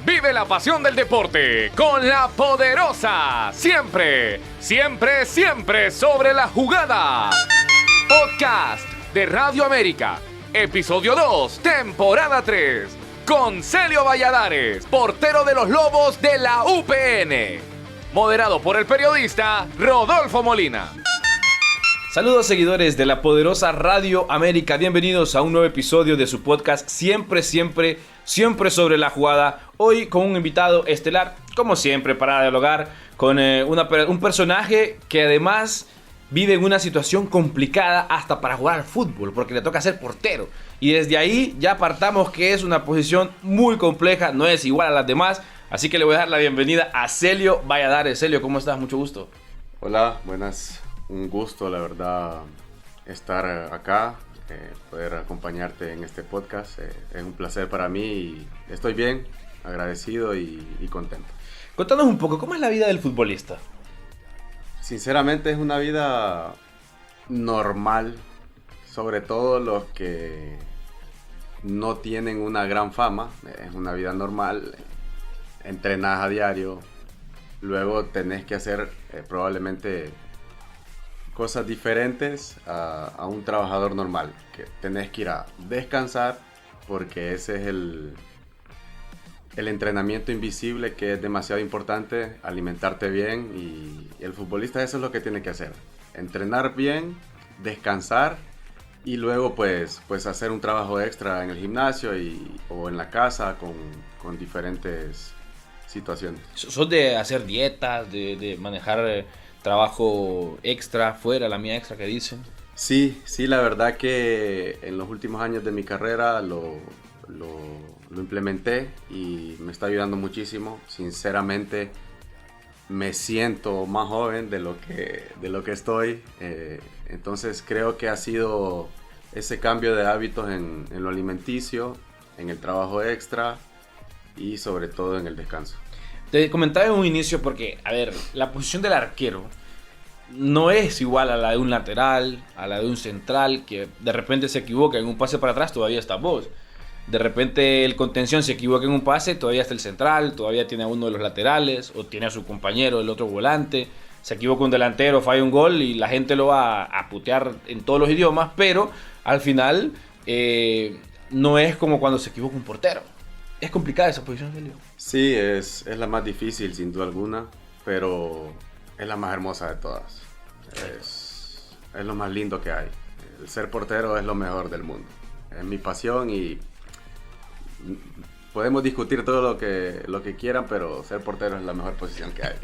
Vive la pasión del deporte con la poderosa. Siempre, siempre, siempre sobre la jugada. Podcast de Radio América. Episodio 2, temporada 3. Con Celio Valladares, portero de los Lobos de la UPN. Moderado por el periodista Rodolfo Molina. Saludos seguidores de la poderosa Radio América, bienvenidos a un nuevo episodio de su podcast Siempre, siempre, siempre sobre la jugada. Hoy con un invitado estelar, como siempre, para dialogar con un personaje que además vive en una situación complicada hasta para jugar al fútbol, porque le toca ser portero. Y desde ahí ya partamos que es una posición muy compleja, no es igual a las demás. Así que le voy a dar la bienvenida a Celio Valladares. Celio, ¿cómo estás? Mucho gusto. Hola, buenas. Un gusto, la verdad, estar acá, poder acompañarte en este podcast. Es un placer para mí y estoy bien, agradecido y contento. Contanos un poco, ¿cómo es la vida del futbolista? Sinceramente es una vida normal, sobre todo los que no tienen una gran fama. Es una vida normal, entrenas a diario, luego tenés que hacer probablemente cosas diferentes a un trabajador normal, que tenés que ir a descansar porque ese es el entrenamiento invisible, que es demasiado importante, alimentarte bien, y el futbolista eso es lo que tiene que hacer, entrenar bien, descansar y luego pues hacer un trabajo extra en el gimnasio o en la casa con diferentes situaciones. ¿Sos de hacer dietas, de manejar trabajo extra, fuera, la mía extra que dicen? Sí, la verdad que en los últimos años de mi carrera lo implementé y me está ayudando muchísimo. Sinceramente me siento más joven de lo que estoy. Entonces creo que ha sido ese cambio de hábitos en lo alimenticio, en el trabajo extra y sobre todo en el descanso. Te comentaba en un inicio porque, a ver, la posición del arquero no es igual a la de un lateral, a la de un central, que de repente se equivoca en un pase para atrás, todavía está vos. De repente el contención se equivoca en un pase, todavía está el central, todavía tiene a uno de los laterales, o tiene a su compañero, el otro volante. Se equivoca un delantero, falla un gol y la gente lo va a putear en todos los idiomas, pero al final no es como cuando se equivoca un portero. Es complicada esa posición, Celio. Sí, es la más difícil sin duda alguna, pero es la más hermosa de todas. Es lo más lindo que hay. El ser portero es lo mejor del mundo. Es mi pasión y podemos discutir todo lo que quieran, pero ser portero es la mejor posición que hay.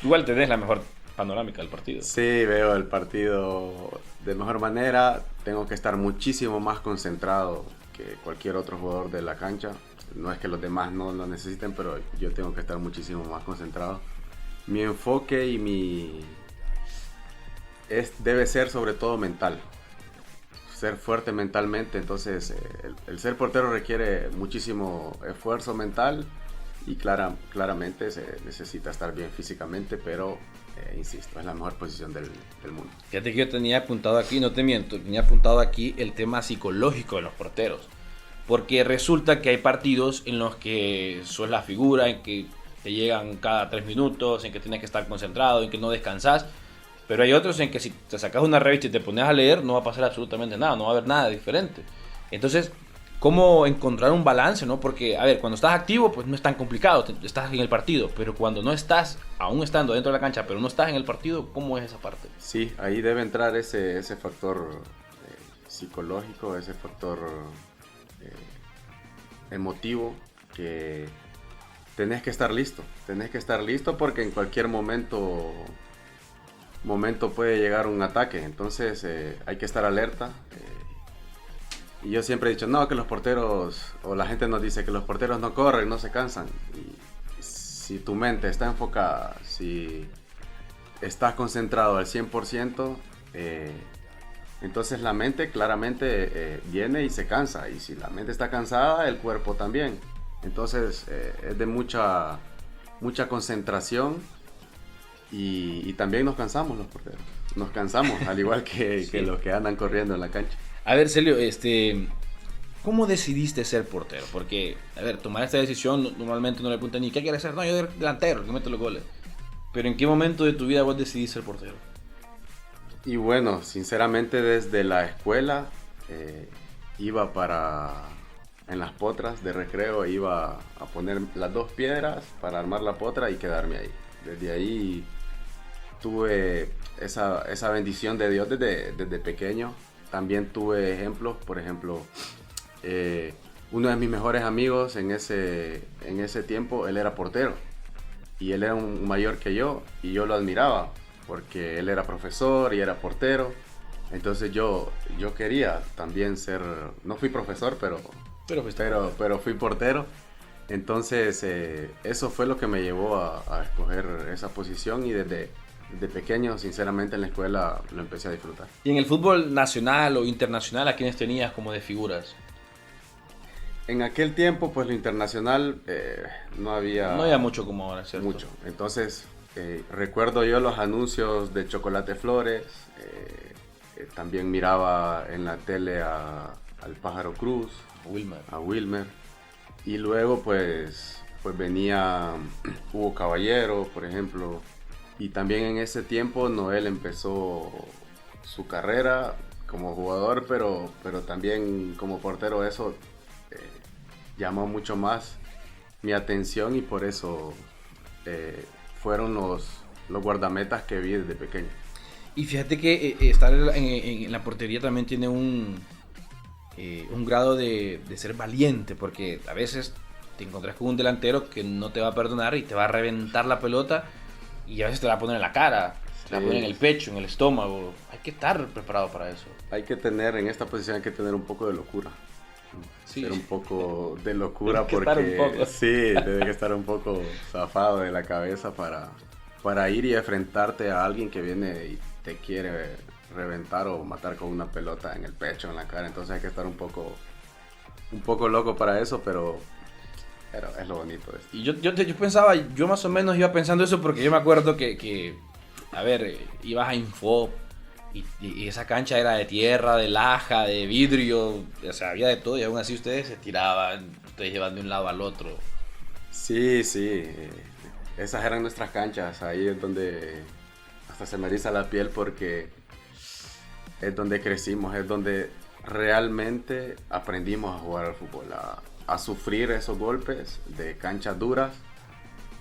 Igual tenés la mejor panorámica del partido. Sí, veo el partido de mejor manera. Tengo que estar muchísimo más concentrado que cualquier otro jugador de la cancha. No es que los demás no lo necesiten, pero yo tengo que estar muchísimo más concentrado. Mi enfoque debe ser sobre todo mental. Ser fuerte mentalmente. Entonces el ser portero requiere muchísimo esfuerzo mental y claramente se necesita estar bien físicamente, pero insisto, es la mejor posición del mundo. Fíjate que yo tenía apuntado aquí, no te miento, tenía apuntado aquí el tema psicológico de los porteros. Porque resulta que hay partidos en los que sos la figura, en que te llegan cada 3 minutos, en que tienes que estar concentrado, en que no descansas. Pero hay otros en que si te sacas una revista y te pones a leer, no va a pasar absolutamente nada, no va a haber nada diferente. Entonces, ¿cómo encontrar un balance, no? Porque, a ver, cuando estás activo, pues no es tan complicado, estás en el partido. Pero cuando no estás, aún estando dentro de la cancha, pero no estás en el partido, ¿cómo es esa parte? Sí, ahí debe entrar ese factor psicológico, ese factor emotivo, que tenés que estar listo porque en cualquier momento puede llegar un ataque. Entonces hay que estar alerta. Y yo siempre he dicho, no, que los porteros, o la gente nos dice que los porteros no corren, no se cansan. Y si tu mente está enfocada, si estás concentrado al 100%, entonces la mente claramente viene y se cansa. Y si la mente está cansada, el cuerpo también. Entonces es de mucha concentración. Y también nos cansamos los porteros. Nos cansamos, al igual que Sí. los que andan corriendo en la cancha. A ver, Celio, ¿Cómo decidiste ser portero? Porque, a ver, tomar esta decisión normalmente no le preguntan ni qué quieres ser. No, yo delantero, que mete los goles. Pero ¿en qué momento de tu vida vos decidiste ser portero? Y bueno, sinceramente desde la escuela iba en las potras de recreo, iba a poner las 2 piedras para armar la potra y quedarme ahí. Desde ahí tuve esa bendición de Dios desde pequeño. También tuve ejemplos, por ejemplo, uno de mis mejores amigos en ese tiempo, él era portero. Y él era un mayor que yo, y yo lo admiraba, porque él era profesor y era portero. Entonces yo quería también ser, no fui profesor, pero fui portero. Entonces eso fue lo que me llevó a escoger esa posición, y desde pequeño, sinceramente, en la escuela lo empecé a disfrutar. ¿Y en el fútbol nacional o internacional a quiénes tenías como de figuras? En aquel tiempo, pues lo internacional no había mucho como ahora, ¿cierto? Mucho. Entonces, recuerdo yo los anuncios de Chocolate Flores, también miraba en la tele al Pájaro Cruz, a Wilmer, y luego pues venía Hugo Caballero, por ejemplo, y también en ese tiempo Noel empezó su carrera como jugador, pero también como portero. Eso llamó mucho más mi atención, y por eso fueron los guardametas que vi desde pequeño. Y fíjate que estar en la portería también tiene un grado de ser valiente, porque a veces te encontrás con un delantero que no te va a perdonar y te va a reventar la pelota, y a veces te la va a poner en la cara, te la va a poner en el pecho, en el estómago. Hay que estar preparado para eso. En esta posición hay que tener un poco de locura. Sí. Ser un poco de locura, porque sí, debe que estar un poco zafado de la cabeza para ir y enfrentarte a alguien que viene y te quiere reventar o matar con una pelota en el pecho, en la cara. Entonces hay que estar un poco loco para eso, pero es lo bonito de esto. Y yo pensaba, yo más o menos iba pensando eso, porque yo me acuerdo que a ver, ibas a Info y esa cancha era de tierra, de laja, de vidrio, o sea, había de todo, y aún así ustedes se tiraban, ustedes llevan de un lado al otro. Sí, esas eran nuestras canchas. Ahí es donde hasta se me eriza la piel, porque es donde crecimos, es donde realmente aprendimos a jugar al fútbol, a sufrir esos golpes de canchas duras,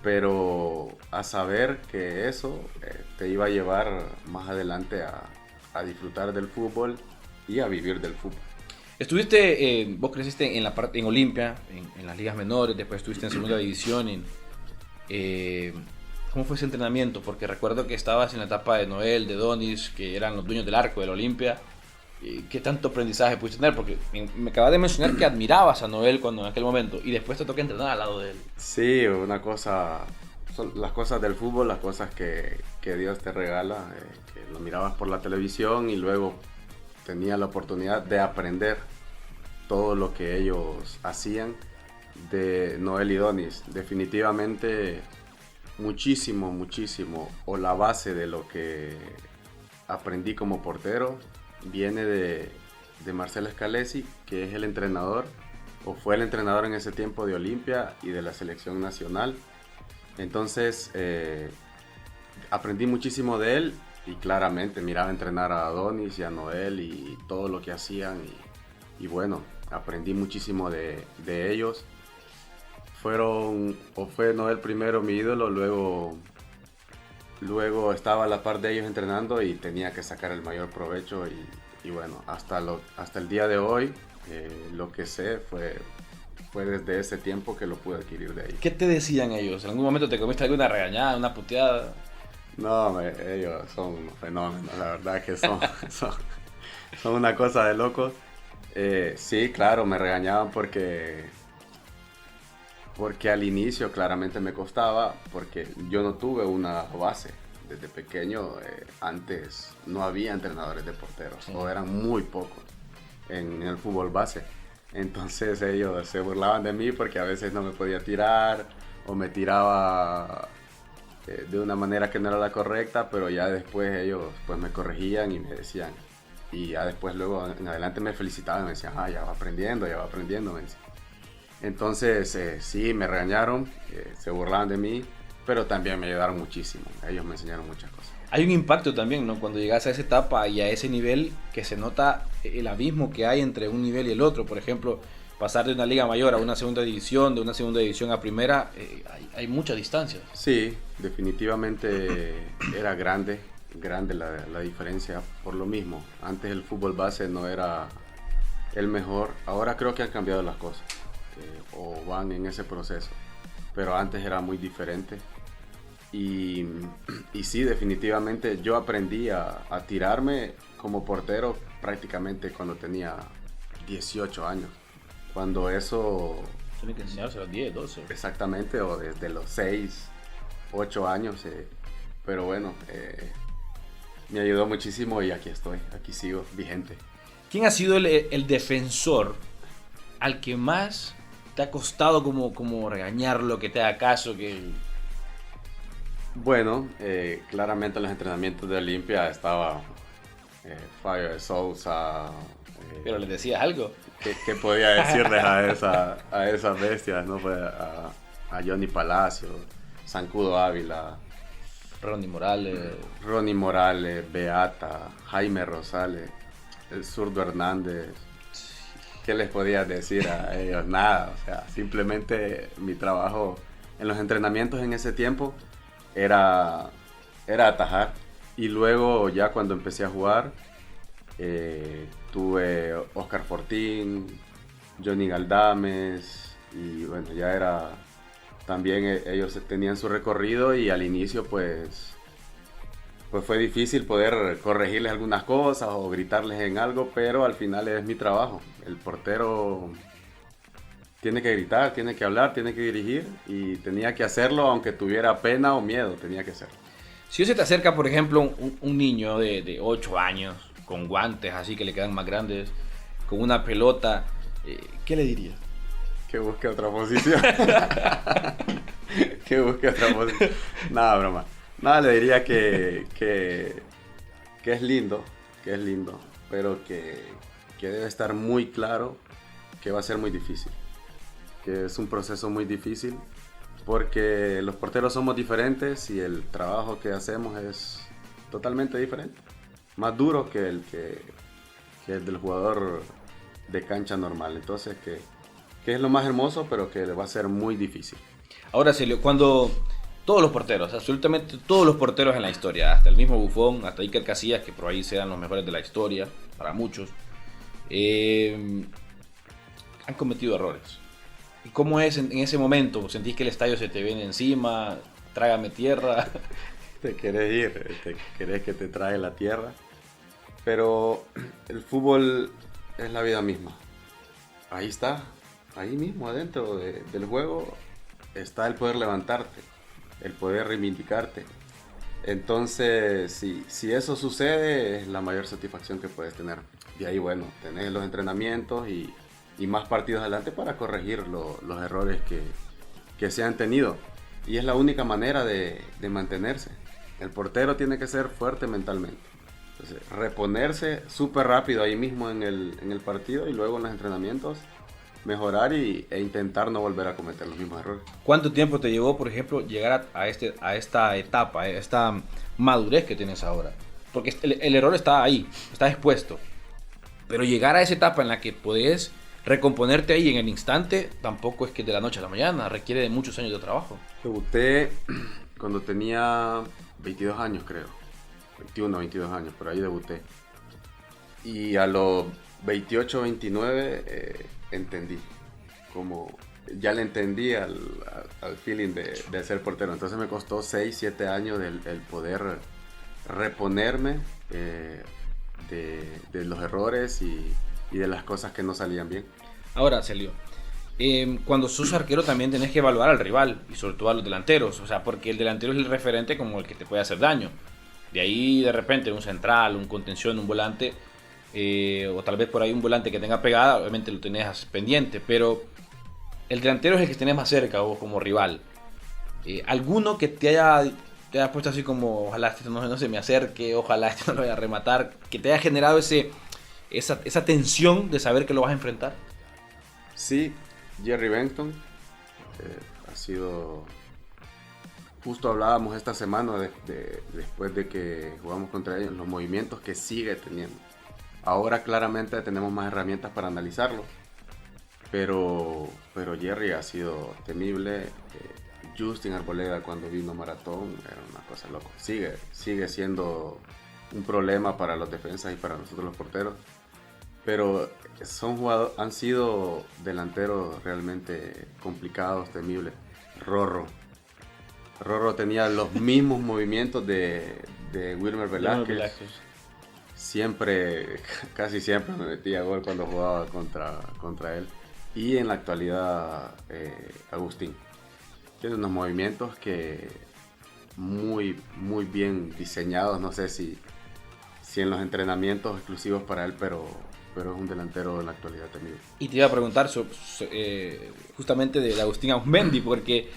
pero a saber que eso te iba a llevar más adelante a disfrutar del fútbol y a vivir del fútbol. Vos creciste en Olimpia, en las ligas menores, después estuviste en segunda división. ¿Cómo fue ese entrenamiento? Porque recuerdo que estabas en la etapa de Noel, de Donis, que eran los dueños del arco del Olimpia. ¿Qué tanto aprendizaje pudiste tener? Porque me acabas de mencionar que admirabas a Noel en aquel momento, y después te toca entrenar al lado de él. Sí, son las cosas del fútbol, las cosas que Dios te regala, que lo mirabas por la televisión, y luego tenía la oportunidad de aprender todo lo que ellos hacían de Noel y Donis. Definitivamente muchísimo, o la base de lo que aprendí como portero viene de Marcelo Scalesi, que es el entrenador, o fue el entrenador en ese tiempo de Olimpia y de la selección nacional. Entonces aprendí muchísimo de él, y claramente miraba entrenar a Adonis y a Noel y todo lo que hacían, y bueno, aprendí muchísimo de ellos. Fue Noel primero mi ídolo, luego estaba a la par de ellos entrenando y tenía que sacar el mayor provecho, y bueno, hasta el día de hoy lo que sé fue desde ese tiempo que lo pude adquirir de ahí. ¿Qué te decían ellos? ¿En algún momento te comiste alguna regañada, una puteada? No, ellos son fenómenos, la verdad que son una cosa de locos. Sí, claro, me regañaban porque al inicio claramente me costaba, porque yo no tuve una base. Desde pequeño, antes no había entrenadores de porteros, o eran muy pocos en el fútbol base. Entonces ellos se burlaban de mí porque a veces no me podía tirar, o me tiraba de una manera que no era la correcta, pero ya después ellos pues me corregían y me decían Y ya después, luego en adelante me felicitaban, me decían, ya va aprendiendo, me decían. Entonces, sí, me regañaron, se burlaban de mí, pero también me ayudaron muchísimo. Ellos me enseñaron muchas cosas. Hay un impacto también, ¿no? Cuando llegas a esa etapa y a ese nivel, que se nota el abismo que hay entre un nivel y el otro. Por ejemplo, pasar de una liga mayor a una segunda división, de una segunda división a primera, hay mucha distancia. Sí, definitivamente era grande la diferencia por lo mismo. Antes el fútbol base no era el mejor, ahora creo que han cambiado las cosas, o van en ese proceso, pero antes era muy diferente. Y sí, definitivamente yo aprendí a tirarme como portero prácticamente cuando tenía 18 años. Cuando eso... Tiene que enseñarse a los 10, 12. Exactamente, o desde los 6, 8 años. Pero bueno, me ayudó muchísimo y aquí estoy, aquí sigo vigente. ¿Quién ha sido el defensor al que más te ha costado como regañarlo, que te haga caso, que... Bueno, claramente en los entrenamientos de Olimpia estaba Fabio de Sousa. Pero les decías algo. ¿Qué podía decirles a esas bestias? ¿No? Pues a Johnny Palacio, Zancudo Ávila, Ronnie Morales, Beata, Jaime Rosales, el zurdo Hernández. ¿Qué les podía decir a ellos? Nada, o sea, simplemente mi trabajo en los entrenamientos en ese tiempo era atajar. Y luego ya cuando empecé a jugar, tuve Oscar Fortín, Johnny Galdames, y bueno, ya era... También ellos tenían su recorrido y al inicio pues fue difícil poder corregirles algunas cosas o gritarles en algo, pero al final es mi trabajo. El portero tiene que gritar, tiene que hablar, tiene que dirigir y tenía que hacerlo aunque tuviera pena o miedo, tenía que hacerlo. Si se te acerca, por ejemplo, un niño de 8 años, con guantes así que le quedan más grandes, con una pelota, ¿qué le dirías? Que busque otra posición. Que busque otra posición. Nada, broma. Nada, le diría que es lindo, pero que debe estar muy claro que va a ser muy difícil. Que es un proceso muy difícil porque los porteros somos diferentes y el trabajo que hacemos es totalmente diferente. Más duro que el del jugador de cancha normal. Entonces que es lo más hermoso, pero que va a ser muy difícil. Ahora, Celio, cuando todos los porteros, absolutamente todos los porteros en la historia, hasta el mismo Buffon, hasta Iker Casillas, que por ahí sean los mejores de la historia, para muchos, han cometido errores. ¿Y cómo es en ese momento? ¿Sentís que el estadio se te viene encima? Trágame tierra. Te querés ir, te querés que te trague la tierra. Pero el fútbol es la vida misma. Ahí está. Ahí mismo, adentro del juego, está el poder levantarte, el poder reivindicarte. Entonces, si eso sucede, es la mayor satisfacción que puedes tener. Y ahí, bueno, tenés los entrenamientos y más partidos adelante para corregir los errores que se han tenido. Y es la única manera de mantenerse. El portero tiene que ser fuerte mentalmente. Entonces, reponerse súper rápido ahí mismo en el partido y luego en los entrenamientos mejorar e intentar no volver a cometer los mismos errores. ¿Cuánto tiempo te llevó, por ejemplo, llegar a esta etapa, a esta madurez que tienes ahora? Porque el error está ahí, está expuesto. Pero llegar a esa etapa en la que podés recomponerte ahí en el instante, tampoco es que de la noche a la mañana, requiere de muchos años de trabajo. Debuté cuando tenía 22 años, creo. 21, 22 años, por ahí debuté. Y a los 28, 29... entendí, como ya le entendí al feeling de ser portero. Entonces me costó 6, 7 años el poder reponerme de los errores y de las cosas que no salían bien. Ahora, Celio, cuando sos arquero también tenés que evaluar al rival y sobre todo a los delanteros, o sea, porque el delantero es el referente como el que te puede hacer daño. De ahí de repente un central, un contención, un volante, o tal vez por ahí un volante que tenga pegada, obviamente lo tenés pendiente, pero el delantero es el que tenés más cerca vos como rival. ¿Alguno que te haya te has puesto así como, ojalá este no se me acerque, ojalá este no lo vaya a rematar, que te haya generado esa tensión de saber que lo vas a enfrentar? Sí, Jerry Benton ha sido... Justo hablábamos esta semana después de que jugamos contra ellos, los movimientos que sigue teniendo. Ahora claramente tenemos más herramientas para analizarlo, pero Jerry ha sido temible. Justin Arboleda cuando vino Maratón era una cosa loca. Sigue siendo un problema para los defensas y para nosotros los porteros, pero han sido delanteros realmente complicados, temibles. Rorro tenía los mismos movimientos de Wilmer Velázquez. Casi siempre me metía gol cuando jugaba contra él. Y en la actualidad, Agustín tiene unos movimientos que muy muy bien diseñados. No sé si en los entrenamientos exclusivos para él, pero es un delantero en la actualidad también. Y te iba a preguntar justamente de Agustín Auzmendi, porque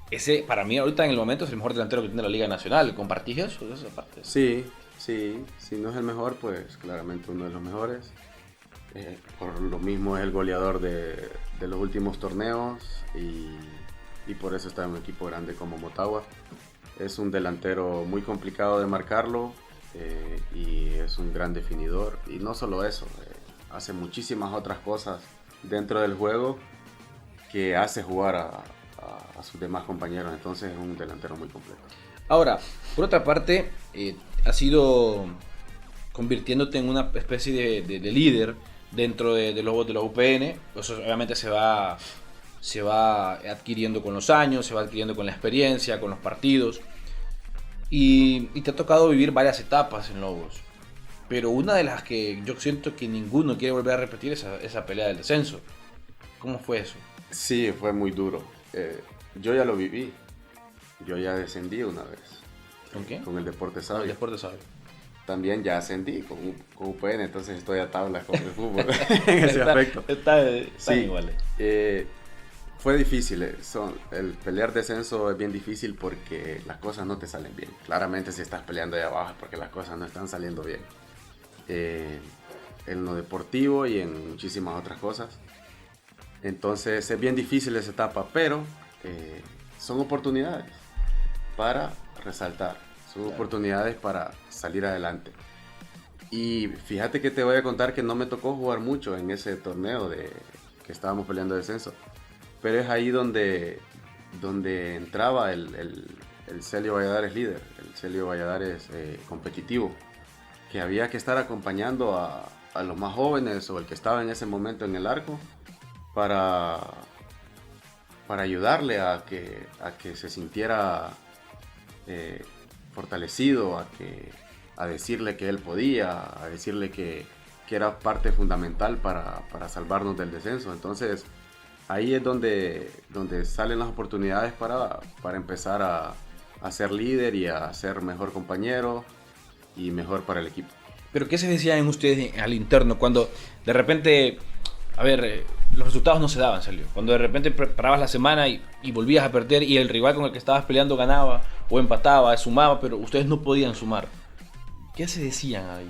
ese para mí ahorita en el momento es el mejor delantero que tiene la Liga Nacional. ¿Compartís eso? Esa parte? Sí, si no es el mejor, pues claramente uno de los mejores. Por lo mismo es el goleador de los últimos torneos y por eso está en un equipo grande como Motagua. Es un delantero muy complicado de marcarlo y es un gran definidor. Y no solo eso, hace muchísimas otras cosas dentro del juego que hace jugar a sus demás compañeros. Entonces es un delantero muy completo. Ahora, por otra parte, has ido convirtiéndote en una especie de líder dentro de los UPN. Eso obviamente se va adquiriendo con los años, se va adquiriendo con la experiencia, con los partidos. Y te ha tocado vivir varias etapas en Lobos. Pero una de las que yo siento que ninguno quiere volver a repetir es esa pelea del descenso. ¿Cómo fue eso? Sí, fue muy duro. Yo ya lo viví. Yo ya descendí una vez. ¿Con qué? Con el Deportes Sabio. El Deportes Sabio. También ya ascendí con UPN, entonces estoy a tabla con el fútbol en ese aspecto. Está sí, igual. Fue difícil. El pelear descenso es bien difícil porque las cosas no te salen bien. Claramente si estás peleando ahí abajo es porque las cosas no están saliendo bien. En lo deportivo y en muchísimas otras cosas. Entonces es bien difícil esa etapa, pero son oportunidades para resaltar, son oportunidades para salir adelante. Y fíjate que te voy a contar que no me tocó jugar mucho en ese torneo que estábamos peleando descenso, pero es ahí donde entraba el Celio Valladares líder, el Celio Valladares competitivo, que había que estar acompañando a los más jóvenes o el que estaba en ese momento en el arco para ayudarle a que se sintiera fortalecido, a decirle que él podía, a decirle que era parte fundamental para salvarnos del descenso. Entonces ahí es donde salen las oportunidades para empezar a ser líder y a ser mejor compañero y mejor para el equipo. Pero ¿qué se decía en ustedes al interno cuando de repente, los resultados no se daban, Celio? Cuando de repente preparabas la semana y volvías a perder y el rival con el que estabas peleando ganaba o empataba, sumaba, pero ustedes no podían sumar. ¿Qué se decían ahí?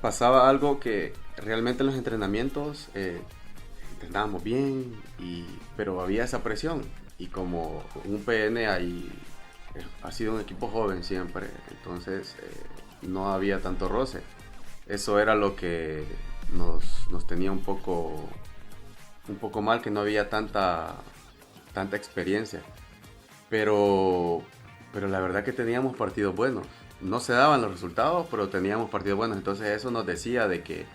Pasaba algo que realmente en los entrenamientos entrenábamos bien, pero había esa presión. Y como un PN ahí ha sido un equipo joven siempre, entonces no había tanto roce. Eso era lo que nos tenía un poco mal, que no había tanta experiencia. Pero la verdad que teníamos partidos buenos. No se daban los resultados, pero teníamos partidos buenos. Entonces eso nos decía de que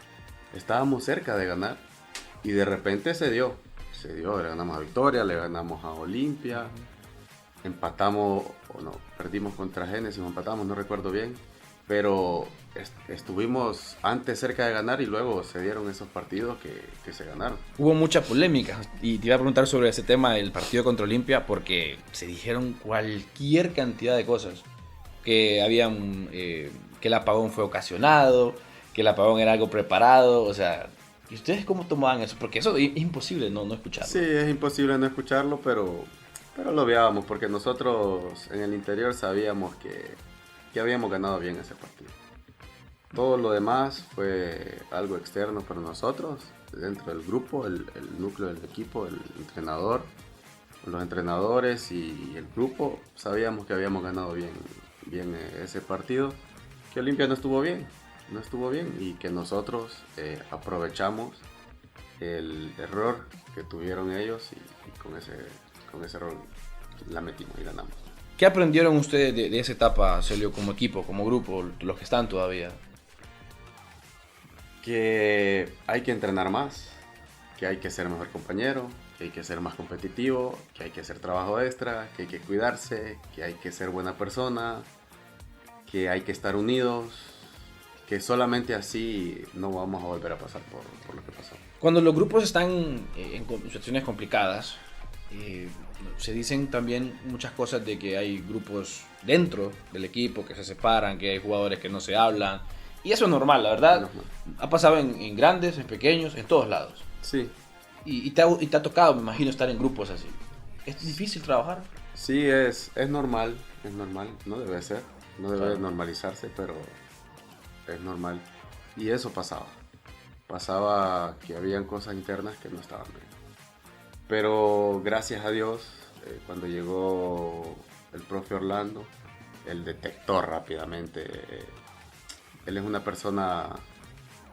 estábamos cerca de ganar. Y de repente se dio. Le ganamos a Victoria, le ganamos a Olimpia. Empatamos, perdimos contra Génesis, empatamos, no recuerdo bien. Pero estuvimos antes cerca de ganar y luego se dieron esos partidos que se ganaron. Hubo mucha polémica y te iba a preguntar sobre ese tema del partido contra Olimpia porque se dijeron cualquier cantidad de cosas. Que que el apagón fue ocasionado, que el apagón era algo preparado, o sea, ¿y ustedes cómo tomaban eso? Porque eso es imposible no escucharlo. Sí, es imposible no escucharlo, pero Pero lo veábamos porque nosotros en el interior sabíamos que habíamos ganado bien ese partido. Todo lo demás fue algo externo para nosotros, dentro del grupo, el núcleo del equipo, el entrenador, los entrenadores y el grupo. Sabíamos que habíamos ganado bien ese partido, que Olimpia no estuvo bien y que nosotros aprovechamos el error que tuvieron ellos y con ese error la metimos y ganamos. ¿Qué aprendieron ustedes de esa etapa, Celio, como equipo, como grupo, los que están todavía? Que hay que entrenar más, que hay que ser mejor compañero, que hay que ser más competitivo, que hay que hacer trabajo extra, que hay que cuidarse, que hay que ser buena persona, que hay que estar unidos, que solamente así no vamos a volver a pasar por lo que pasó. Cuando los grupos están en situaciones complicadas, se dicen también muchas cosas de que hay grupos dentro del equipo que se separan, que hay jugadores que no se hablan. Y eso es normal, la verdad. Normal. Ha pasado en grandes, en pequeños, en todos lados. Sí. Y te ha tocado, me imagino, estar en grupos así. ¿Es difícil trabajar? Sí, es normal, no debe ser, no debe Claro. normalizarse, pero es normal. Y eso pasaba que habían cosas internas que no estaban bien. Pero gracias a Dios, cuando llegó el profe Orlando, él detectó rápidamente. Él es una persona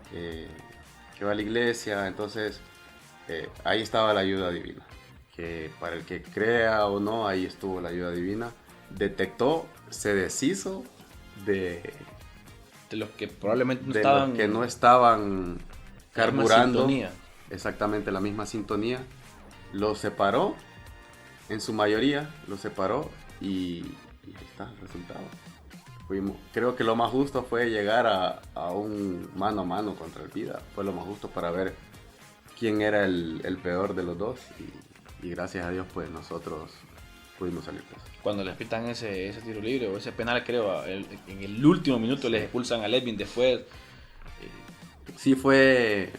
que va a la iglesia, entonces ahí estaba la ayuda divina. Que para el que crea o no, ahí estuvo la ayuda divina. Detectó, se deshizo de De los que probablemente no los estaban que no estaban en la misma carburando. sintonía. Exactamente la misma sintonía. Los separó, en su mayoría los separó y ahí está el resultado. Creo que lo más justo fue llegar a un mano a mano contra el Vida. Fue lo más justo para ver quién era el peor de los dos y gracias a Dios pues nosotros pudimos salir de eso. Cuando les pitan ese tiro libre o ese penal, creo, en el último minuto les expulsan a Ledvin después. Sí fue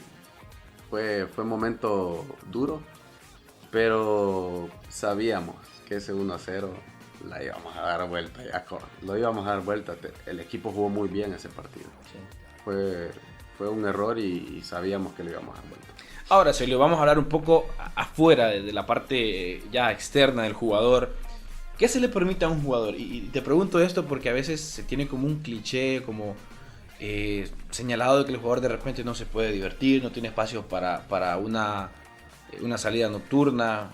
un momento duro, pero sabíamos que ese 1-0 la íbamos a dar vuelta, lo íbamos a dar vuelta. El equipo jugó muy bien ese partido. Sí. Fue un error y sabíamos que lo íbamos a dar vuelta. Ahora, Celio, vamos a hablar un poco afuera de la parte ya externa del jugador. ¿Qué se le permite a un jugador? Y te pregunto esto porque a veces se tiene como un cliché, como señalado de que el jugador de repente no se puede divertir, no tiene espacio para una salida nocturna.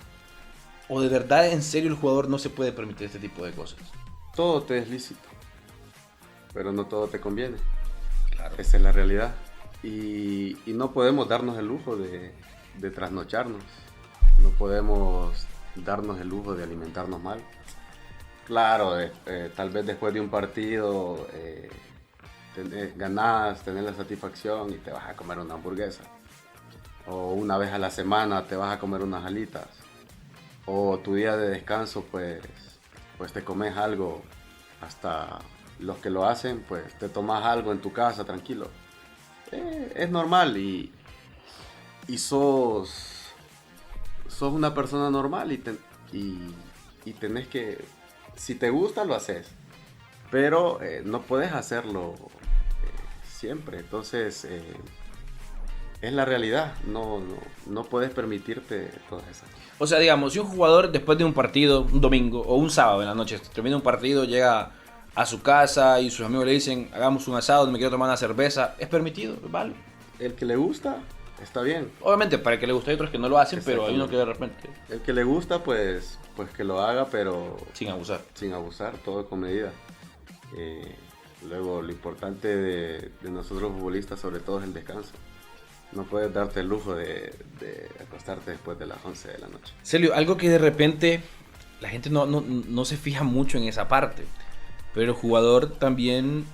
¿O de verdad, en serio, el jugador no se puede permitir este tipo de cosas? Todo te es lícito, pero no todo te conviene. Claro. Esa es la realidad. Y no podemos darnos el lujo de trasnocharnos. No podemos darnos el lujo de alimentarnos mal. Claro, tal vez después de un partido ganás, tenés la satisfacción y te vas a comer una hamburguesa. O una vez a la semana te vas a comer unas alitas. O tu día de descanso pues te comes algo. Hasta los que lo hacen pues te tomas algo en tu casa tranquilo. Es normal y sos una persona normal y tenés que, si te gusta lo haces, pero no puedes hacerlo siempre. Entonces es la realidad, no puedes permitirte todas esas cosas. O sea, digamos, si un jugador después de un partido, un domingo o un sábado en la noche, termina un partido, llega a su casa y sus amigos le dicen, hagamos un asado, me quiero tomar una cerveza, ¿es permitido? ¿Vale? El que le gusta, está bien. Obviamente, para el que le gusta hay otros que no lo hacen, pero hay uno que de repente, El que le gusta, pues que lo haga, pero sin abusar. sin abusar, todo con medida. Luego, lo importante de nosotros futbolistas, sobre todo, es el descanso. No puedes darte el lujo de acostarte después de las 11 de la noche. Celio, algo que de repente la gente no se fija mucho en esa parte, pero el jugador también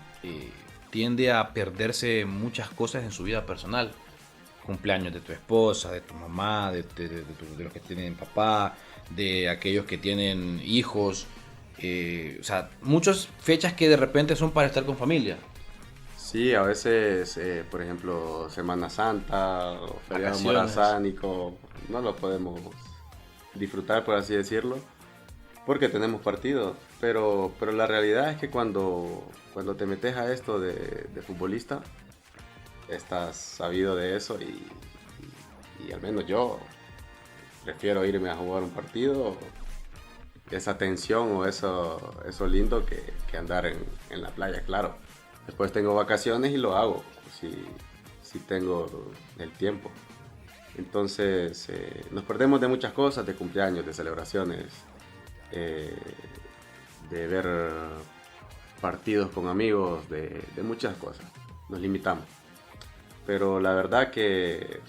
tiende a perderse muchas cosas en su vida personal. Cumpleaños de tu esposa, de tu mamá, de los que tienen papá, de aquellos que tienen hijos. O sea, muchas fechas que de repente son para estar con familia. Sí, a veces, por ejemplo, Semana Santa o feriado Vacaciones. morazánico, no lo podemos disfrutar, por así decirlo. porque tenemos partidos, pero la realidad es que cuando te metes a esto de futbolista, estás sabido de eso y al menos yo prefiero irme a jugar un partido, esa tensión o eso lindo que andar en la playa, claro. Después tengo vacaciones y lo hago, si tengo el tiempo. Entonces nos perdemos de muchas cosas, de cumpleaños, de celebraciones, de ver partidos con amigos, de muchas cosas. Nos limitamos. Pero la verdad que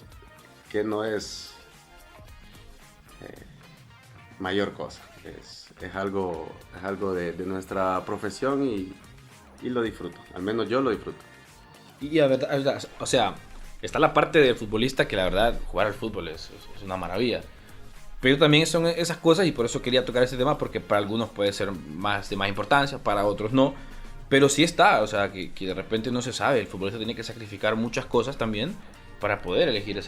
no es mayor cosa. Es algo de nuestra profesión y lo disfruto. Al menos yo lo disfruto. Y la verdad, o sea, está la parte del futbolista que la verdad jugar al fútbol es una maravilla. Pero también son esas cosas y por eso quería tocar ese tema porque para algunos puede ser de más importancia, para otros no. Pero sí está, o sea, que de repente no se sabe. El futbolista tiene que sacrificar muchas cosas también para poder elegir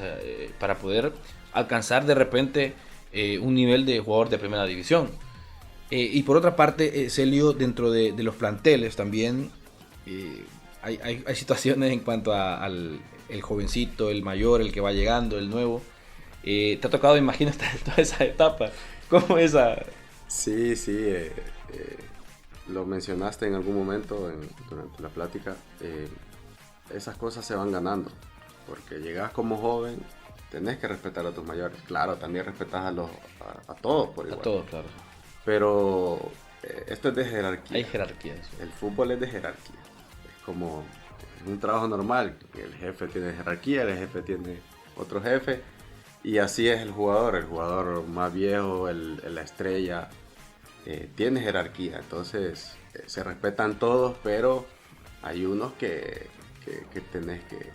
para poder alcanzar de repente un nivel de jugador de primera división. Y por otra parte, Celio, dentro de los planteles también hay situaciones en cuanto al el jovencito, el mayor, el que va llegando, el nuevo. ¿Te ha tocado, imagino, toda esa etapa? ¿Cómo esa? Sí, lo mencionaste en algún momento durante la plática. Esas cosas se van ganando, porque llegas como joven, tenés que respetar a tus mayores. Claro, también respetas a todos por igual. A todos, claro. Pero esto es de jerarquía. Hay jerarquías. El fútbol es de jerarquía. Es como un trabajo normal. El jefe tiene jerarquía, el jefe tiene otro jefe. Y así es el jugador más viejo, la estrella, tiene jerarquía. Entonces se respetan todos, pero hay unos que tenés que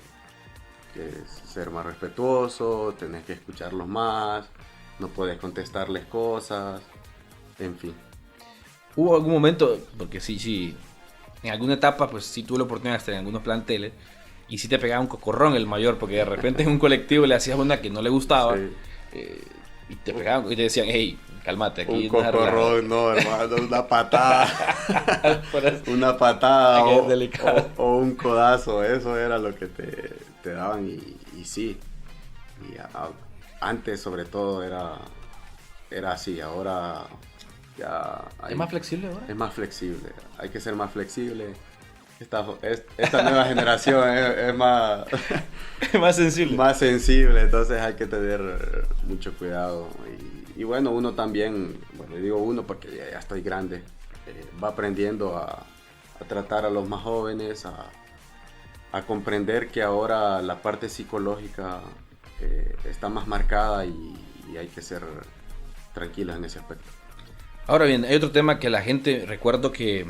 ser más respetuoso, tenés que escucharlos más, no puedes contestarles cosas, en fin. ¿Hubo algún momento, porque sí, en alguna etapa pues sí tuve la oportunidad de estar en algunos planteles y sí te pegaba un cocorrón el mayor, porque de repente en un colectivo le hacías una que no le gustaba, sí. Y te pegaban y te decían, hey, cálmate aquí. Un cocorrón, no, hermano, una patada. Una patada o un codazo, eso era lo que te daban y sí. Y antes sobre todo era así, ahora ya... ¿Es más flexible ahora? Es más flexible, hay que ser más flexible. Esta nueva generación es más... más sensible. Más sensible, entonces hay que tener mucho cuidado. Y bueno, uno también, bueno, digo uno porque ya estoy grande, va aprendiendo a tratar a los más jóvenes, a comprender que ahora la parte psicológica está más marcada y hay que ser tranquilos en ese aspecto. Ahora bien, hay otro tema que la gente, recuerdo que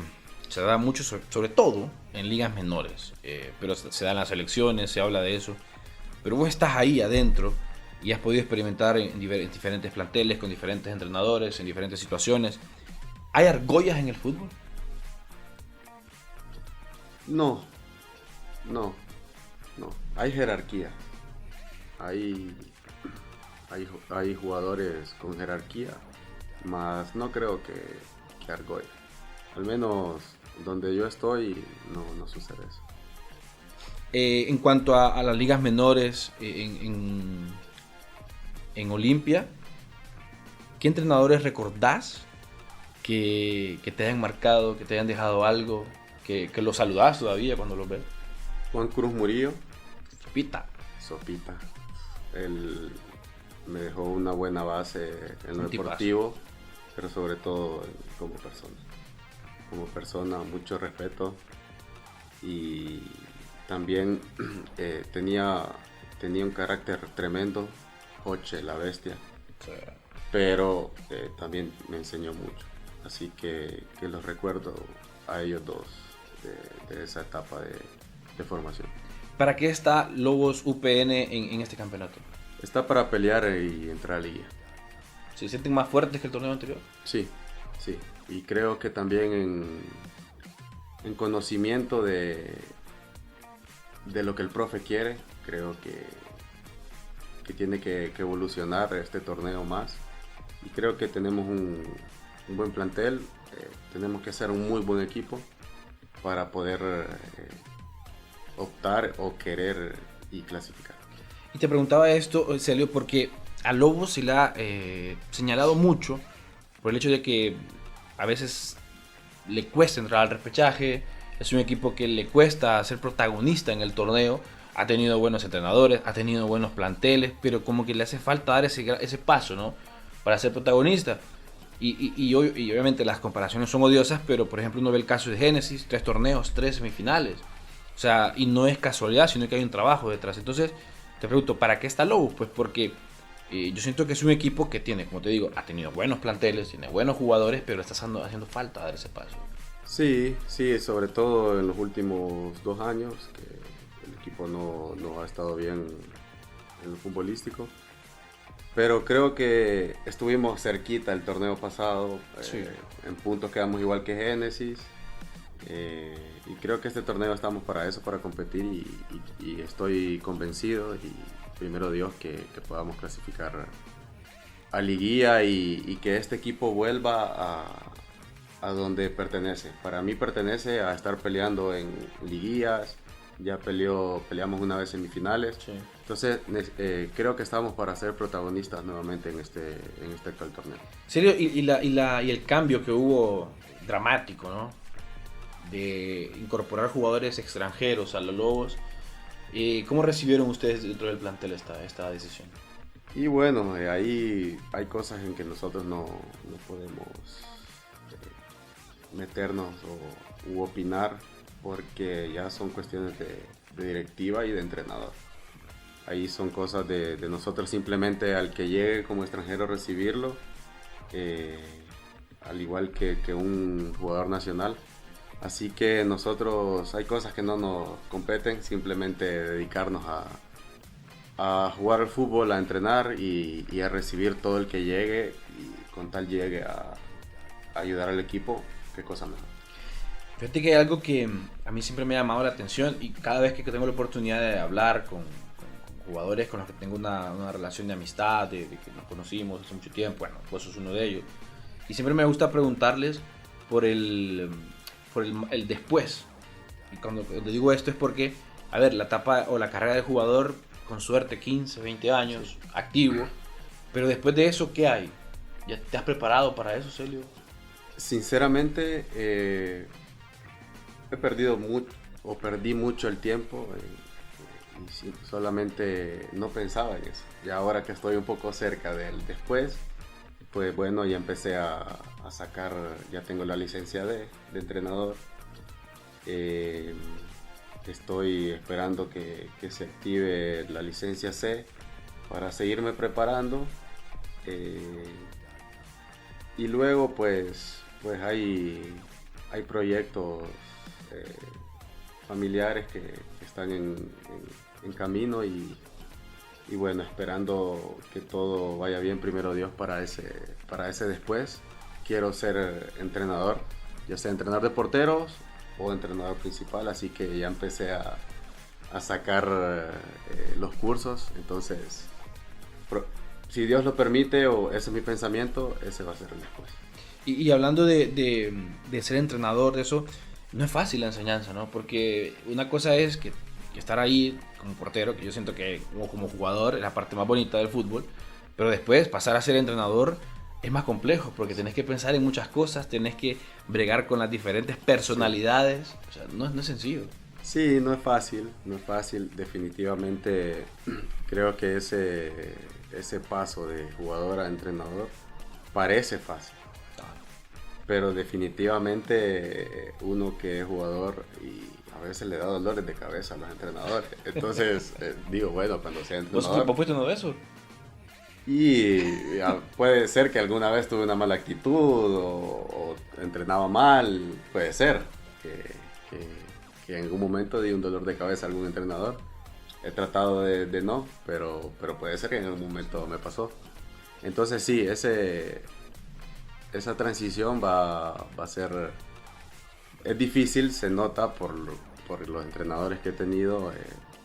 se da mucho, sobre todo en ligas menores, pero se dan las elecciones, se habla de eso, pero vos estás ahí adentro y has podido experimentar en diferentes planteles, con diferentes entrenadores, en diferentes situaciones. ¿Hay argollas en el fútbol? No, hay jerarquía, hay jugadores con jerarquía, mas no creo que argollas, al menos donde yo estoy no sucede eso. En cuanto a las ligas menores en Olimpia, ¿qué entrenadores recordás que te hayan marcado, que te hayan dejado algo, que los saludás todavía cuando los ves? Juan Cruz Murillo. Sopita. Él me dejó una buena base en lo deportivo, pero sobre todo como persona. Como persona, mucho respeto y también tenía un carácter tremendo, Joche, la bestia, sí. Pero también me enseñó mucho, así que los recuerdo a ellos dos de esa etapa de formación. ¿Para qué está Lobos UPN en este campeonato? Está para pelear y entrar a la liga. ¿Se sienten más fuertes que el torneo anterior? Sí. Y creo que también en conocimiento de lo que el profe quiere, creo que tiene que evolucionar este torneo más. Y creo que tenemos un buen plantel, tenemos que ser un muy buen equipo para poder optar o querer y clasificar. Y te preguntaba esto, Celio, porque a Lobos se le ha señalado mucho por el hecho de que a veces le cuesta entrar al repechaje, es un equipo que le cuesta ser protagonista en el torneo, ha tenido buenos entrenadores, ha tenido buenos planteles, pero como que le hace falta dar ese paso, ¿no? Para ser protagonista. Y obviamente las comparaciones son odiosas, pero por ejemplo uno ve el caso de Génesis, 3 torneos, 3 semifinales. O sea, y no es casualidad, sino que hay un trabajo detrás. Entonces, te pregunto, ¿para qué está Lobos? Pues porque yo siento que es un equipo que tiene, como te digo, ha tenido buenos planteles, tiene buenos jugadores, pero está haciendo falta dar ese paso. Sí, sobre todo en los últimos 2 años, que el equipo no ha estado bien en lo futbolístico. Pero creo que estuvimos cerquita el torneo pasado, Sí. En puntos quedamos igual que Génesis. Y creo que este torneo estamos para eso, para competir, y estoy convencido, y primero Dios, que podamos clasificar a liguilla y que este equipo vuelva a donde pertenece. Para mí pertenece a estar peleando en liguillas, ya peleamos una vez semifinales. Sí. Entonces creo que estamos para ser protagonistas nuevamente en este actual torneo. Serio, y el cambio que hubo dramático, ¿no? De incorporar jugadores extranjeros a los Lobos. ¿Cómo recibieron ustedes dentro del plantel esta decisión? Y bueno, ahí hay cosas en que nosotros no podemos meternos u opinar, porque ya son cuestiones de directiva y de entrenador. Ahí son cosas de nosotros, simplemente al que llegue como extranjero recibirlo, al igual que un jugador nacional. Así que nosotros, hay cosas que no nos competen, simplemente dedicarnos a jugar al fútbol, a entrenar y a recibir todo el que llegue, y con tal llegue a ayudar al equipo, qué cosa mejor. Fíjate que hay algo que a mí siempre me ha llamado la atención, y cada vez que tengo la oportunidad de hablar con jugadores con los que tengo una relación de amistad, de que nos conocimos hace mucho tiempo, bueno, vos sos uno de ellos, y siempre me gusta preguntarles por el después. Y cuando digo esto es porque, a ver, la etapa o la carrera del jugador, con suerte 15, 20 años, sí, activo, pero después de eso, ¿qué hay? ¿Ya te has preparado para eso, Celio? Sinceramente, perdí mucho el tiempo, y solamente no pensaba en eso. Y ahora que estoy un poco cerca del después, pues bueno, ya empecé a sacar, ya tengo la licencia de entrenador. Estoy esperando que se active la licencia C para seguirme preparando. Y luego pues hay proyectos familiares que están en camino, y bueno, esperando que todo vaya bien, primero Dios, para ese después. Quiero ser entrenador, ya sea entrenador de porteros o entrenador principal, así que ya empecé a sacar los cursos. Entonces, si Dios lo permite, o ese es mi pensamiento, ese va a ser el después. Y hablando de ser entrenador, de eso, no es fácil la enseñanza, ¿no? Porque una cosa es que estar ahí como portero, que yo siento que como jugador es la parte más bonita del fútbol, pero después pasar a ser entrenador es más complejo, porque tenés que pensar en muchas cosas, tenés que bregar con las diferentes personalidades, sí. O sea, no es sencillo. Sí, no es fácil, definitivamente. Creo que ese paso de jugador a entrenador parece fácil, pero definitivamente uno que es jugador y a veces le da dolores de cabeza a los entrenadores. Entonces, digo, bueno, cuando sea entrenador... ¿Vos fuiste uno de esos? Y puede ser que alguna vez tuve una mala actitud o entrenaba mal, puede ser que en algún momento di un dolor de cabeza a algún entrenador. He tratado de no, pero puede ser que en algún momento me pasó. Entonces sí, esa transición va a ser... Es difícil, se nota por los entrenadores que he tenido,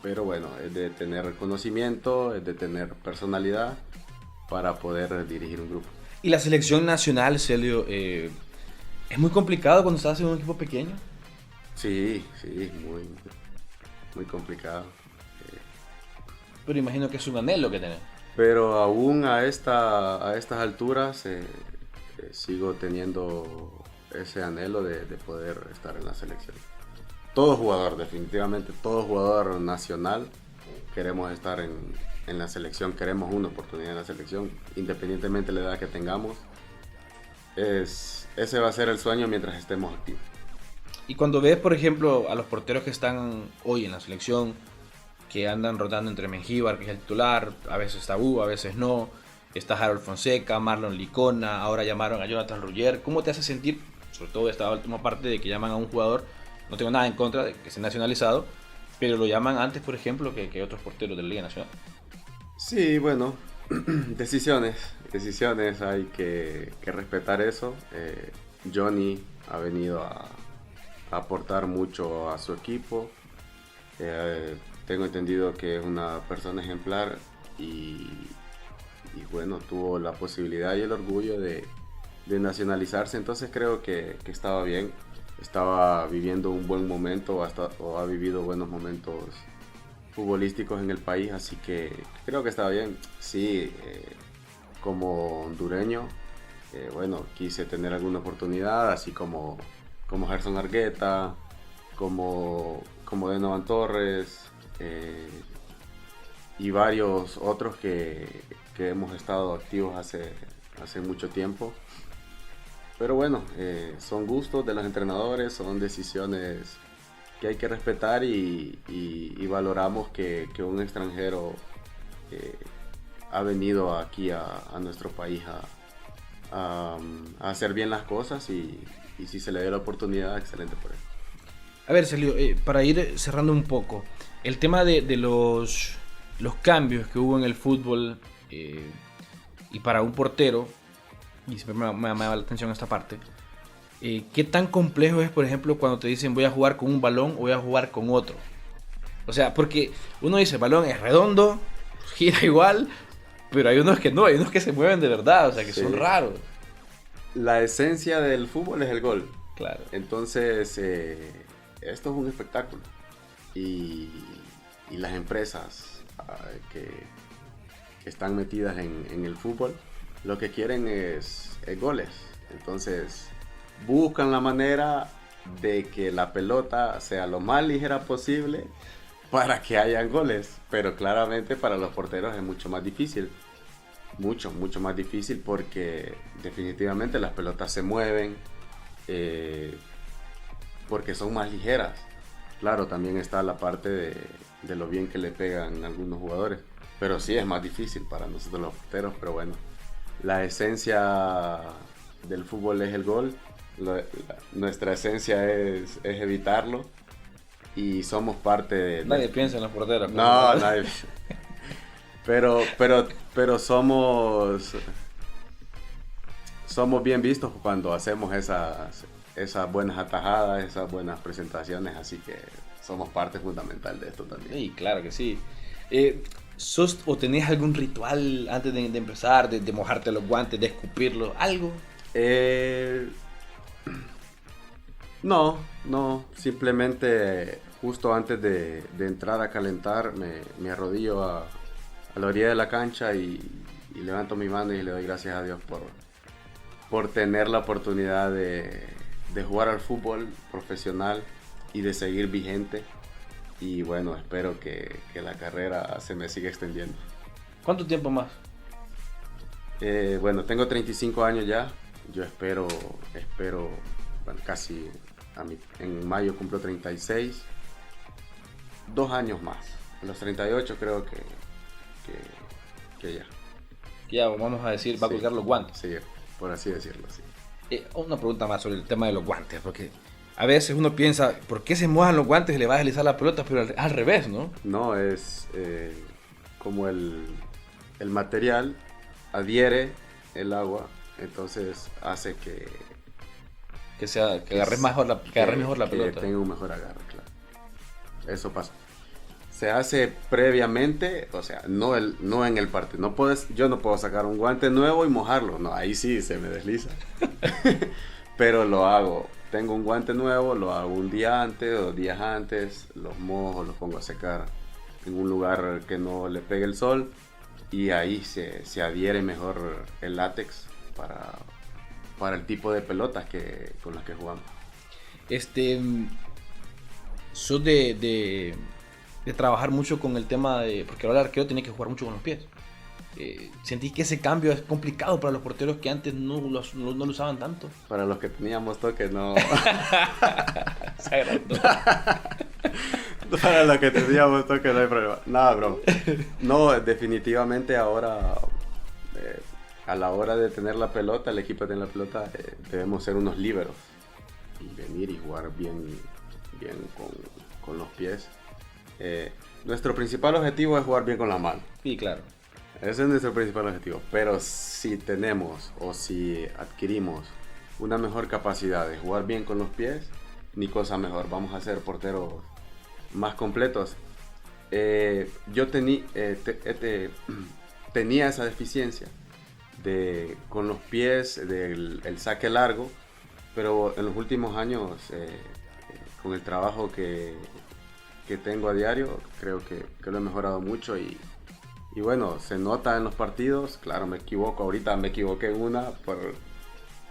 pero bueno, es de tener conocimiento, es de tener personalidad para poder dirigir un grupo. Y la selección nacional, Celio, ¿es muy complicado cuando estás en un equipo pequeño? Sí, muy, muy complicado. Pero imagino que es un anhelo que tenés. Pero aún a estas alturas sigo teniendo ese anhelo de poder estar en la selección. Todo jugador, definitivamente todo jugador nacional, queremos estar en la selección, queremos una oportunidad en la selección, independientemente de la edad que tengamos. Ese va a ser el sueño mientras estemos activos. Y cuando ves, por ejemplo, a los porteros que están hoy en la selección, que andan rotando entre Mengíbar, que es el titular, a veces está a veces no, está Harold Fonseca, Marlon Licona, ahora llamaron a Jonathan Ruggier, ¿cómo te hace sentir, sobre todo esta última parte de que llaman a un jugador, no tengo nada en contra de que sea nacionalizado, pero lo llaman antes, por ejemplo, que otros porteros de la Liga Nacional? Sí, bueno, decisiones, hay que respetar eso. Johnny ha venido a aportar mucho a su equipo. Tengo entendido que es una persona ejemplar y bueno, tuvo la posibilidad y el orgullo de nacionalizarse, entonces creo que estaba bien, estaba viviendo un buen momento o ha vivido buenos momentos futbolísticos en el país, así que creo que estaba bien. Sí, como hondureño, bueno, quise tener alguna oportunidad, así como Gerson Argueta, como Denovan Torres, y varios otros que hemos estado activos hace mucho tiempo. Pero bueno, son gustos de los entrenadores, son decisiones que hay que respetar y valoramos que un extranjero ha venido aquí a nuestro país a hacer bien las cosas y si se le dé la oportunidad, excelente por él. A ver, Celio, para ir cerrando un poco, el tema de los cambios que hubo en el fútbol y para un portero, y siempre me llama la atención esta parte, ¿qué tan complejo es, por ejemplo, cuando te dicen voy a jugar con un balón o voy a jugar con otro? O sea, porque uno dice el balón es redondo, gira igual, pero hay unos que no, hay unos que se mueven de verdad, o sea, que son raros. La esencia del fútbol es el gol. Claro. Entonces, esto es un espectáculo. Y las empresas que están metidas en el fútbol, lo que quieren es goles. Entonces, buscan la manera de que la pelota sea lo más ligera posible para que hayan goles. Pero claramente para los porteros es mucho más difícil. Mucho más difícil porque definitivamente las pelotas se mueven porque son más ligeras. Claro, también está la parte de lo bien que le pegan algunos jugadores, pero sí es más difícil para nosotros los porteros. Pero bueno, la esencia del fútbol es el gol, nuestra esencia es evitarlo y somos parte de... Nadie piensa en los porteros. No, nadie. Pero somos bien vistos cuando hacemos esas buenas atajadas, esas buenas presentaciones, así que somos parte fundamental de esto también. Sí, claro que sí. ¿Sos o tenés algún ritual antes de empezar, de mojarte los guantes, de escupirlos, algo? No, simplemente justo antes de entrar a calentar me arrodillo a la orilla de la cancha y levanto mi mano y le doy gracias a Dios por tener la oportunidad de jugar al fútbol profesional y de seguir vigente. Y bueno, espero que la carrera se me siga extendiendo. ¿Cuánto tiempo más? Bueno, tengo 35 años ya. Yo espero, bueno, casi en mayo cumplo 36. 2 años más. A los 38 creo que ya. Ya, vamos a decir, va a colgar los guantes. Sí, por así decirlo, sí. Una pregunta más sobre el tema de los guantes, porque a veces uno piensa, ¿por qué se mojan los guantes y le va a deslizar la pelota? Pero al revés, ¿no? No, es como el material adhiere el agua, entonces hace que agarre mejor la pelota. Que tenga un mejor agarre, claro. Eso pasa. se hace previamente, o sea, no en el partido. Yo no puedo sacar un guante nuevo y mojarlo, no, ahí sí se me desliza. Pero lo hago. Tengo un guante nuevo, lo hago un día antes o 2 días antes, los mojo, los pongo a secar en un lugar que no le pegue el sol y ahí se adhiere mejor el látex para el tipo de pelotas con las que jugamos. Sos de trabajar mucho con el tema de... Porque ahora el arquero tiene que jugar mucho con los pies. ¿Sentís que ese cambio es complicado para los porteros que antes no lo usaban tanto? Para los que teníamos toque, no. Para los que teníamos toque, no hay problema. Nada, bro. No, definitivamente ahora, a la hora de tener la pelota, el equipo de tener la pelota, debemos ser unos líberos y venir y jugar bien con los pies. Nuestro principal objetivo es jugar bien con la mano. Sí, claro. Ese es nuestro principal objetivo. Pero si tenemos o si adquirimos una mejor capacidad de jugar bien con los pies, ni cosa mejor. Vamos a ser porteros más completos. Yo tenía esa deficiencia con los pies del el saque largo, pero en los últimos años, con el trabajo que tengo a diario, creo que lo he mejorado mucho y bueno, se nota en los partidos. Claro, me equivoco, ahorita me equivoqué en una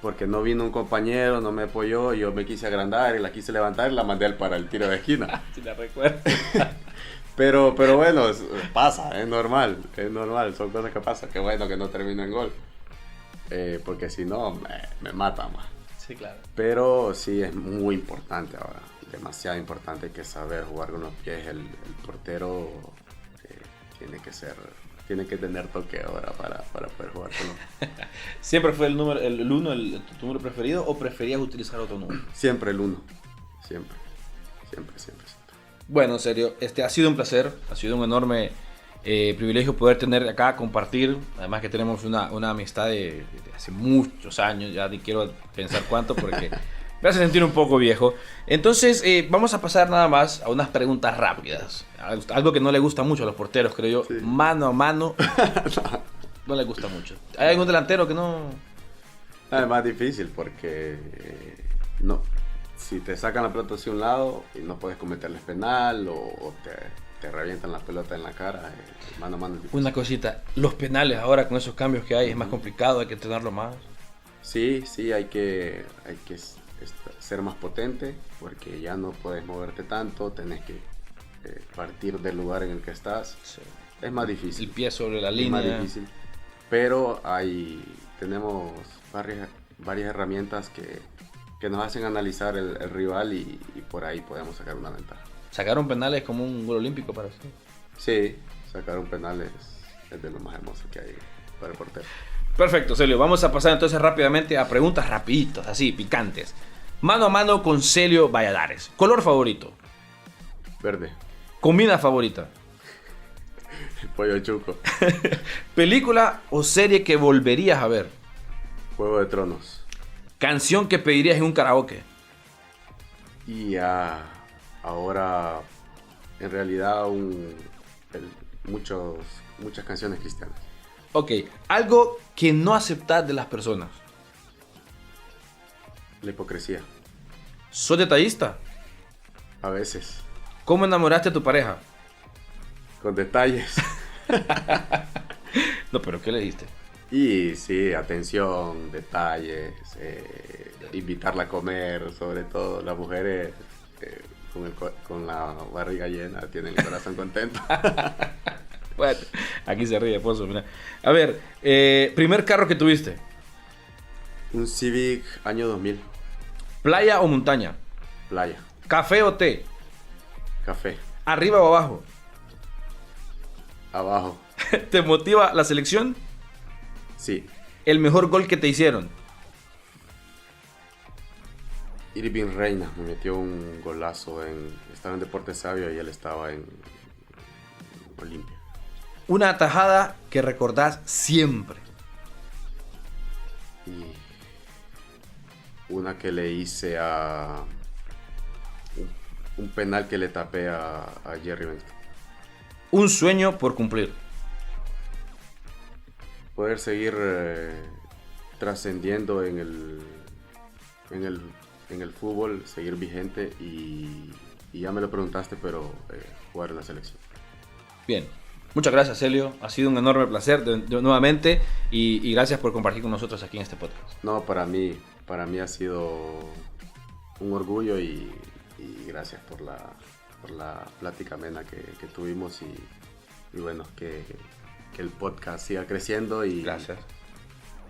porque no vino un compañero, no me apoyó, yo me quise agrandar y la quise levantar y la mandé para el tiro de esquina. Si la recuerdo. pero bueno, pasa, es normal, son cosas que pasan. Qué bueno que no termino en gol, porque si no me mata más. Sí, claro. Pero sí, es muy importante ahora, demasiado importante, que saber jugar con los pies. El portero tiene que tener toque ahora para poder jugar con los... ¿Siempre fue el uno tu número preferido o preferías utilizar otro número? Siempre el 1, siempre. Bueno, en serio, ha sido un placer, ha sido un enorme privilegio poder tener acá, compartir. Además que tenemos una amistad de hace muchos años, ya ni quiero pensar cuánto porque me hace sentir un poco viejo. Entonces vamos a pasar nada más a unas preguntas rápidas. Algo que no le gusta mucho a los porteros, creo yo. Sí. Mano a mano no le gusta mucho. ¿Hay algún delantero que no...? Es más difícil porque no, si te sacan la pelota hacia un lado y no puedes cometerles penal o te revientan la pelota en la cara, mano a mano es difícil. Una cosita, los penales ahora con esos cambios que hay es más complicado, hay que entrenarlo más. Sí, hay que ser más potente porque ya no puedes moverte tanto, tenés que partir del lugar en el que estás. Sí. Es más difícil. El pie sobre la línea. Es más difícil. Pero tenemos varias herramientas que nos hacen analizar el rival y por ahí podemos sacar una ventaja. ¿Sacaron penales como un gol olímpico para usted? Sí, sacar un penal es de lo más hermoso que hay para el portero. Perfecto, Celio. Vamos a pasar entonces rápidamente a preguntas rapiditas, así, picantes. Mano a mano con Celio Valladares. ¿Color favorito? Verde. ¿Comida favorita? El pollo chuco. ¿Película o serie que volverías a ver? Juego de Tronos. ¿Canción que pedirías en un karaoke? Y ahora, en realidad, muchas canciones cristianas. Ok, algo que no aceptas de las personas. La hipocresía. ¿Sos detallista? A veces. ¿Cómo enamoraste a tu pareja? Con detalles. No, pero ¿qué le diste? Y sí, atención, detalles, invitarla a comer, sobre todo las mujeres con la barriga llena tienen el corazón contento. Bueno, aquí se ríe, Pozo. Mira. A ver, primer carro que tuviste. Un Civic año 2000. ¿Playa o montaña? Playa. ¿Café o té? Café. ¿Arriba o abajo? Abajo. ¿Te motiva la selección? Sí. ¿El mejor gol que te hicieron? Irving Reina me metió un golazo estaba en Deportes Savio y él estaba en Olimpia. Una atajada que recordás siempre. Y una que le hice a un penal que le tapé a Jerry Benton. un sueño por cumplir. Poder seguir trascendiendo en el fútbol, seguir vigente y ya me lo preguntaste, pero jugar en la selección. Bien, muchas gracias, Celio. Ha sido un enorme placer nuevamente y gracias por compartir con nosotros aquí en este podcast. No, para mí ha sido un orgullo y gracias por la plática amena que tuvimos y bueno, que el podcast siga creciendo Gracias.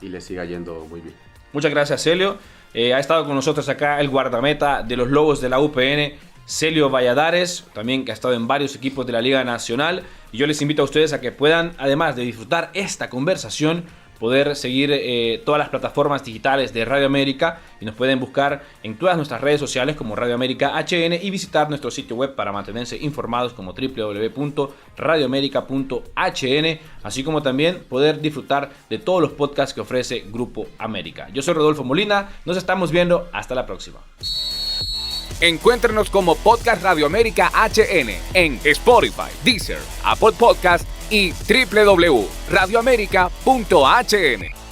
Y le siga yendo muy bien. Muchas gracias, Celio. Ha estado con nosotros acá el guardameta de los Lobos de la UPN, Celio Valladares, también que ha estado en varios equipos de la Liga Nacional. Y yo les invito a ustedes a que puedan, además de disfrutar esta conversación, poder seguir todas las plataformas digitales de Radio América y nos pueden buscar en todas nuestras redes sociales como Radio América HN y visitar nuestro sitio web para mantenerse informados como www.radioamerica.hn, así como también poder disfrutar de todos los podcasts que ofrece Grupo América. Yo soy Rodolfo Molina, nos estamos viendo, hasta la próxima. Encuéntrenos como Podcast Radio América HN en Spotify, Deezer, Apple Podcast y www.radioamerica.hn.